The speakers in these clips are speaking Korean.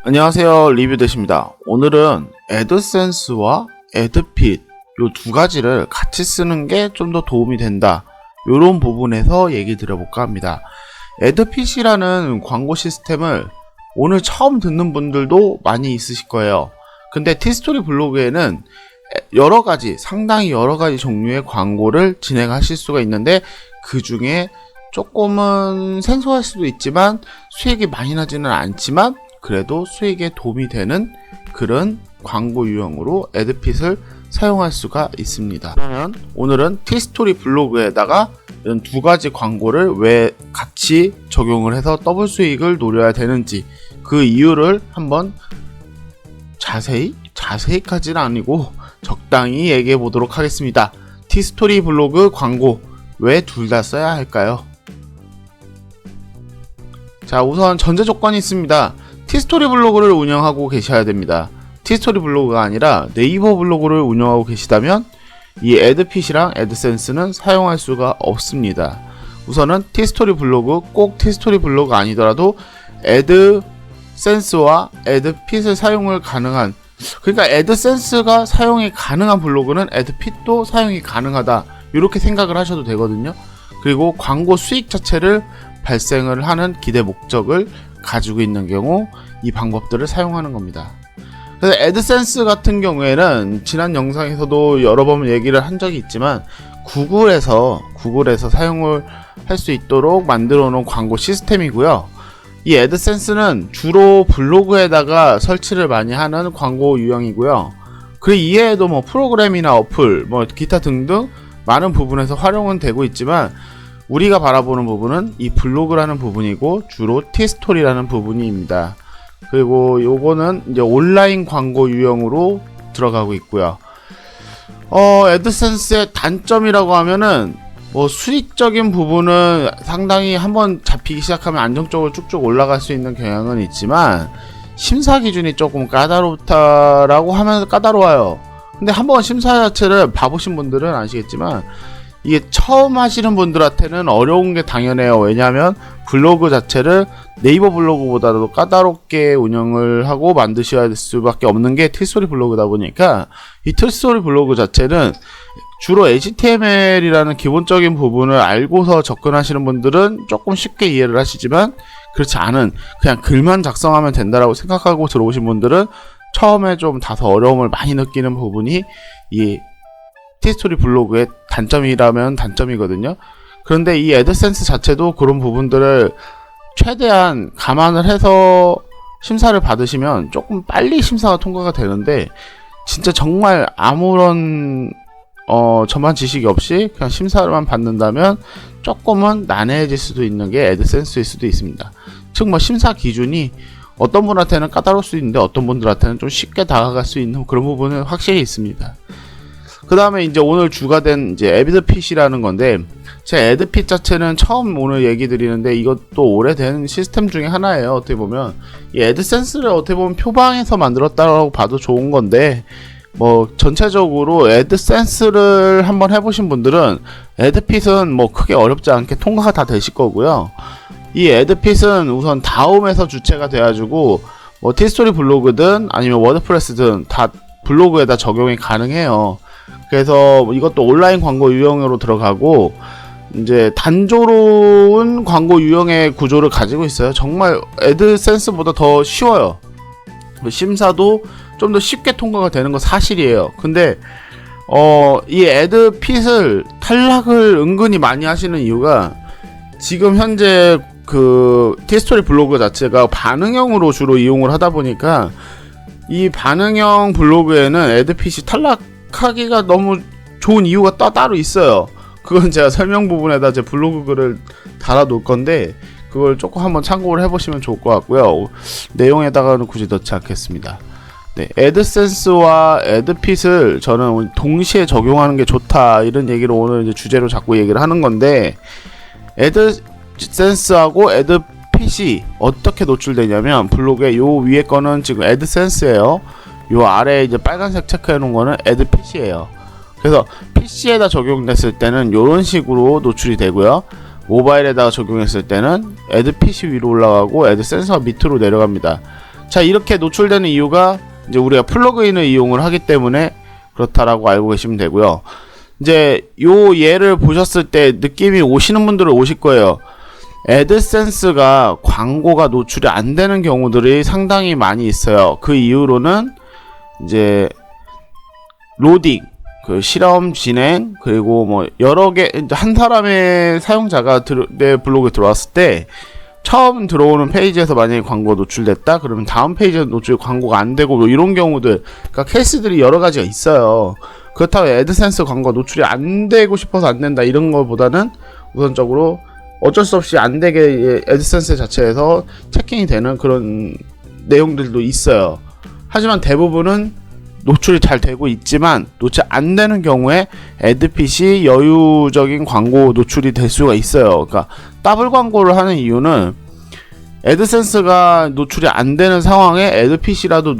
안녕하세요, 리뷰대시입니다. 오늘은 애드센스와 애드핏 요 두 가지를 같이 쓰는 게 좀 더 도움이 된다, 요런 부분에서 얘기 드려볼까 합니다. 애드핏이라는 광고 시스템을 오늘 처음 듣는 분들도 많이 있으실 거예요. 근데 티스토리 블로그에는 상당히 여러가지 종류의 광고를 진행하실 수가 있는데, 그 중에 조금은 생소할 수도 있지만 수익이 많이 나지는 않지만 그래도 수익에 도움이 되는 그런 광고 유형으로 애드핏을 사용할 수가 있습니다. 그러면 오늘은 티스토리 블로그에다가 이런 두 가지 광고를 왜 같이 적용을 해서 더블 수익을 노려야 되는지, 그 이유를 한번 자세히까지는 아니고 적당히 얘기해 보도록 하겠습니다. 티스토리 블로그 광고 왜 둘 다 써야 할까요? 자, 우선 전제 조건이 있습니다. 티스토리 블로그를 운영하고 계셔야 됩니다. 티스토리 블로그가 아니라 네이버 블로그를 운영하고 계시다면 이 애드핏이랑 애드센스는 사용할 수가 없습니다. 우선은 티스토리 블로그, 꼭 티스토리 블로그 아니더라도 애드센스와 애드핏을 사용을 가능한, 그러니까 애드센스가 사용이 가능한 블로그는 애드핏도 사용이 가능하다, 이렇게 생각을 하셔도 되거든요. 그리고 광고 수익 자체를 발생을 하는 기대 목적을 가지고 있는 경우 이 방법들을 사용하는 겁니다. 그래서 애드센스 같은 경우에는 지난 영상에서도 여러 번 얘기를 한 적이 있지만 구글에서 사용을 할 수 있도록 만들어 놓은 광고 시스템이고요. 이 애드센스는 주로 블로그에다가 설치를 많이 하는 광고 유형이고요. 그 이외에도 프로그램이나 어플, 기타 등등 많은 부분에서 활용은 되고 있지만 우리가 바라보는 부분은 이 블로그라는 부분이고 주로 티스토리라는 부분입니다. 그리고 요거는 이제 온라인 광고 유형으로 들어가고 있고요. 애드센스의 단점이라고 하면은 수익적인 부분은 상당히 한번 잡히기 시작하면 안정적으로 쭉쭉 올라갈 수 있는 경향은 있지만 심사 기준이 조금 까다롭다라고 하면 까다로워요. 근데 한번 심사 자체를 봐보신 분들은 아시겠지만 이게 처음 하시는 분들한테는 어려운 게 당연해요. 왜냐하면 블로그 자체를 네이버 블로그보다도 까다롭게 운영을 하고 만드셔야 될 수밖에 없는 게 티스토리 블로그다 보니까, 이 티스토리 블로그 자체는 주로 HTML이라는 기본적인 부분을 알고서 접근하시는 분들은 조금 쉽게 이해를 하시지만, 그렇지 않은 그냥 글만 작성하면 된다라고 생각하고 들어오신 분들은 처음에 좀 다소 어려움을 많이 느끼는 부분이 이 티스토리 블로그의 단점이라면 단점이거든요. 그런데 이 애드센스 자체도 그런 부분들을 최대한 감안을 해서 심사를 받으시면 조금 빨리 심사가 통과가 되는데, 진짜 정말 아무런 전반 지식이 없이 그냥 심사만 받는다면 조금은 난해해질 수도 있는 게 애드센스일 수도 있습니다. 즉 심사 기준이 어떤 분한테는 까다로울 수 있는데 어떤 분들한테는 좀 쉽게 다가갈 수 있는 그런 부분은 확실히 있습니다. 그 다음에 이제 오늘 주가 된 이제 애드핏이라는 건데, 제 애드핏 자체는 처음 오늘 얘기 드리는데 이것도 오래된 시스템 중에 하나예요. 어떻게 보면 이 애드센스를 어떻게 보면 표방해서 만들었다고 봐도 좋은 건데, 전체적으로 애드센스를 한번 해보신 분들은 애드핏은 크게 어렵지 않게 통과가 다 되실 거고요. 이 애드핏은 우선 다음에서 주체가 돼가지고 티스토리 블로그든 아니면 워드프레스든 다 블로그에다 적용이 가능해요. 그래서 이것도 온라인 광고 유형으로 들어가고 이제 단조로운 광고 유형의 구조를 가지고 있어요. 정말 애드센스보다 더 쉬워요. 심사도 좀 더 쉽게 통과가 되는 건 사실이에요. 근데 이 애드핏을 탈락을 은근히 많이 하시는 이유가, 지금 현재 그 티스토리 블로그 자체가 반응형으로 주로 이용을 하다 보니까 이 반응형 블로그에는 애드핏이 탈락하기가 너무 좋은 이유가 따로 있어요. 그건 제가 설명 부분에다 제 블로그 글을 달아 놓을 건데 그걸 조금 한번 참고를 해보시면 좋을 것 같고요. 내용에다가는 굳이 넣지 않겠습니다. 네, 애드센스와 애드핏을 저는 동시에 적용하는 게 좋다, 이런 얘기를 오늘 이제 주제로 자꾸 얘기를 하는 건데, 애드센스하고 애드핏이 어떻게 노출되냐면, 블로그에 요 위에 거는 지금 애드센스예요. 요 아래에 이제 빨간색 체크해 놓은 거는 애드핏이에요. 그래서 PC에다 적용됐을 때는 요런 식으로 노출이 되고요. 모바일에다가 적용했을 때는 애드핏이 위로 올라가고 애드센서가 밑으로 내려갑니다. 자, 이렇게 노출되는 이유가 이제 우리가 플러그인을 이용을 하기 때문에 그렇다라고 알고 계시면 되고요. 이제 요 예를 보셨을 때 느낌이 오시는 분들은 오실 거예요. 애드센스가 광고가 노출이 안 되는 경우들이 상당히 많이 있어요. 그 이유로는 이제 로딩, 그 실험 진행, 그리고 뭐 여러 개, 한 사람의 사용자가 내 블로그에 들어왔을 때 처음 들어오는 페이지에서 만약에 광고가 노출됐다 그러면 다음 페이지에서 광고가 안 되고 뭐 이런 경우들, 그러니까 케이스들이 여러 가지가 있어요. 그렇다고 애드센스 광고가 노출이 안 되고 싶어서 안 된다 이런 것보다는 우선적으로 어쩔 수 없이 안 되게 애드센스 자체에서 체킹이 되는 그런 내용들도 있어요. 하지만 대부분은 노출이 잘 되고 있지만 노출 안 되는 경우에 애드핏이 여유적인 광고 노출이 될 수가 있어요. 그러니까 더블 광고를 하는 이유는 애드센스가 노출이 안 되는 상황에 애드핏이라도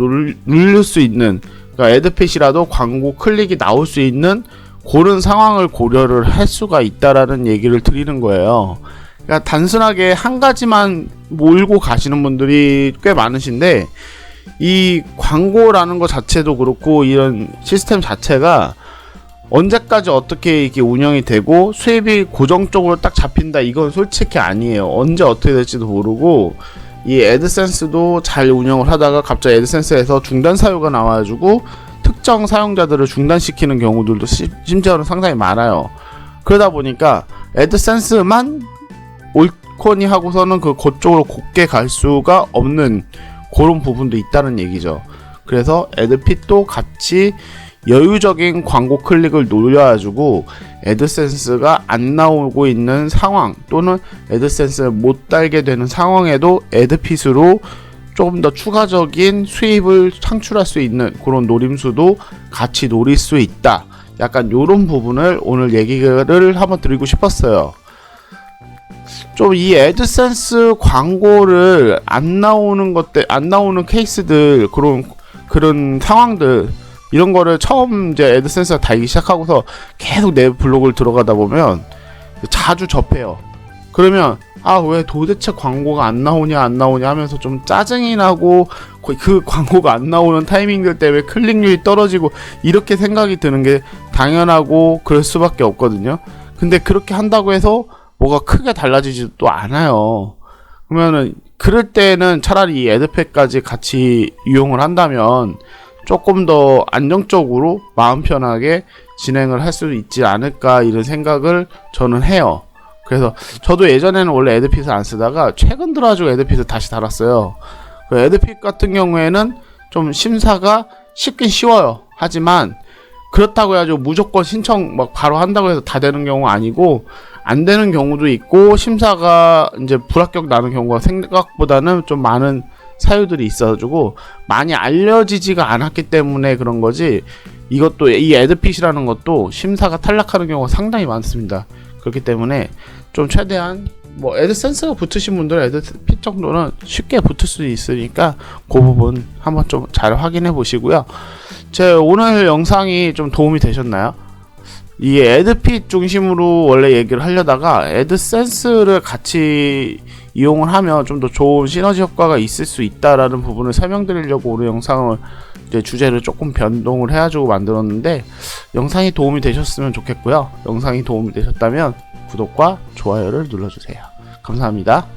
누를 수 있는, 그러니까 애드핏이라도 광고 클릭이 나올 수 있는 그런 상황을 고려를 할 수가 있다라는 얘기를 드리는 거예요. 그러니까 단순하게 한 가지만 몰고 가시는 분들이 꽤 많으신데 이 광고라는 것 자체도 그렇고 이런 시스템 자체가 언제까지 어떻게 이게 운영이 되고 수입이 고정적으로 딱 잡힌다 이건 솔직히 아니에요. 언제 어떻게 될지도 모르고 이 애드센스도 잘 운영을 하다가 갑자기 애드센스에서 중단 사유가 나와가지고 특정 사용자들을 중단시키는 경우들도 심지어는 상당히 많아요. 그러다 보니까 애드센스만 옳거니 하고서는 그쪽으로 곱게 갈 수가 없는 그런 부분도 있다는 얘기죠. 그래서 애드핏도 같이 여유적인 광고 클릭을 노려가지고 애드센스가 안 나오고 있는 상황 또는 애드센스를 못 달게 되는 상황에도 애드핏으로 조금 더 추가적인 수입을 창출할 수 있는 그런 노림수도 같이 노릴 수 있다. 약간 요런 부분을 오늘 얘기를 한번 드리고 싶었어요. 좀 이 애드센스 광고를 안 나오는 케이스들, 그런 상황들, 이런 거를 처음 이제 애드센스가 달기 시작하고서 계속 내 블로그를 들어가다 보면 자주 접해요. 그러면 왜 도대체 광고가 안 나오냐 하면서 좀 짜증이 나고 그 광고가 안 나오는 타이밍들 때문에 클릭률이 떨어지고 이렇게 생각이 드는 게 당연하고 그럴 수밖에 없거든요. 근데 그렇게 한다고 해서 뭐가 크게 달라지지도 않아요. 그러면은 그럴 때는 차라리 이 애드팩까지 같이 이용을 한다면 조금 더 안정적으로 마음 편하게 진행을 할 수 있지 않을까 이런 생각을 저는 해요. 그래서 저도 예전에는 원래 애드핏을 안 쓰다가 최근 들어가지고 애드핏을 다시 달았어요. 그 애드핏 같은 경우에는 좀 심사가 쉽긴 쉬워요. 하지만 그렇다고 해가지고 무조건 신청 막 바로 한다고 해서 다 되는 경우 아니고 안 되는 경우도 있고 심사가 이제 불합격 나는 경우가 생각보다는 좀 많은 사유들이 있어가지고 많이 알려지지가 않았기 때문에 그런 거지, 이것도 이 애드핏이라는 것도 심사가 탈락하는 경우가 상당히 많습니다. 그렇기 때문에 좀 최대한 뭐 애드센스가 붙으신 분들은 애드핏 정도는 쉽게 붙을 수 있으니까 그 부분 한번 좀 잘 확인해 보시고요. 제 오늘 영상이 좀 도움이 되셨나요? 이 애드핏 중심으로 원래 얘기를 하려다가 애드센스를 같이 이용을 하면 좀 더 좋은 시너지 효과가 있을 수 있다라는 부분을 설명드리려고 오늘 영상을 이제 주제를 조금 변동을 해가지고 만들었는데 영상이 도움이 되셨으면 좋겠고요. 영상이 도움이 되셨다면 구독과 좋아요를 눌러주세요. 감사합니다.